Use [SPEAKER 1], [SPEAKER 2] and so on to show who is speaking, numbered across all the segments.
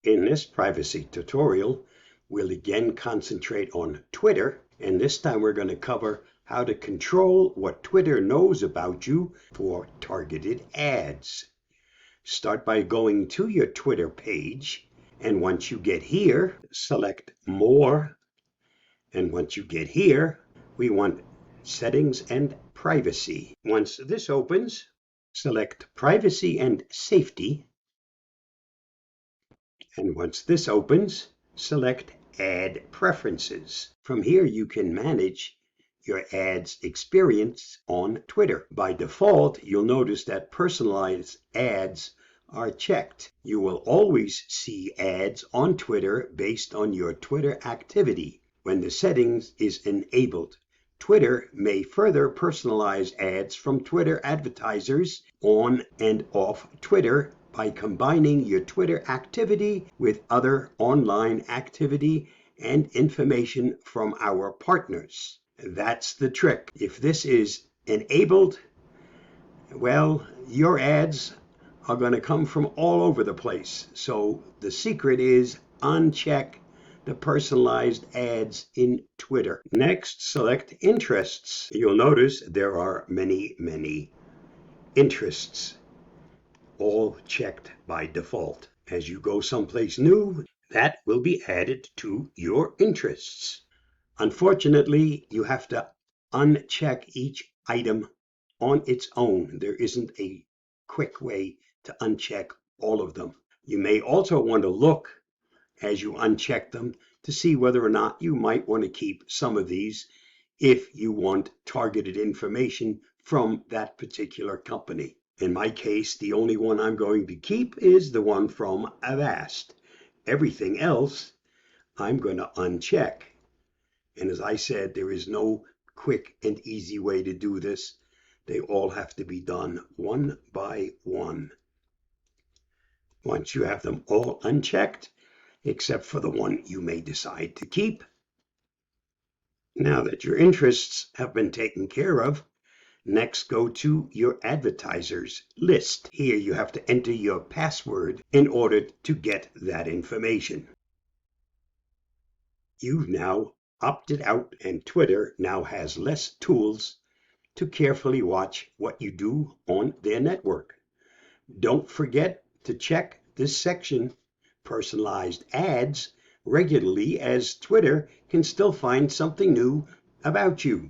[SPEAKER 1] In this privacy tutorial, we'll again concentrate on Twitter, and this time we're going to cover how to control what Twitter knows about you for targeted ads. Start by going to your Twitter page, and once you get here, select More, and once you get here, we want Settings and Privacy. Once this opens, select Privacy and Safety. And once this opens, select Ad Preferences. From here, you can manage your ads experience on Twitter. By default, you'll notice that personalized ads are checked. You will always see ads on Twitter based on your Twitter activity when the settings is enabled. Twitter may further personalize ads from Twitter advertisers on and off Twitter by combining your Twitter activity with other online activity and information from our partners. That's the trick. If this is enabled, well, your ads are going to come from all over the place. So the secret is uncheck the personalized ads in Twitter. Next, select interests. You'll notice there are many interests, all checked by default. As you go someplace new, that will be added to your interests. Unfortunately, you have to uncheck each item on its own. There isn't a quick way to uncheck all of them. You may also want to look as you uncheck them to see whether or not you might want to keep some of these if you want targeted information from that particular company. In my case, the only one I'm going to keep is the one from Avast. Everything else I'm going to uncheck. And as I said, there is no quick and easy way to do this. They all have to be done one by one. Once you have them all unchecked, except for the one you may decide to keep. Now that your interests have been taken care of, next go to your advertisers list. Here you have to enter your password in order to get that information. You've now opted out, and Twitter now has less tools to carefully watch what you do on their network. Don't forget to check this section, Personalized Ads, regularly, as Twitter can still find something new about you.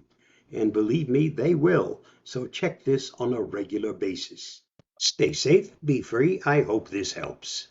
[SPEAKER 1] And believe me, they will. So check this on a regular basis. Stay safe, be free. I hope this helps.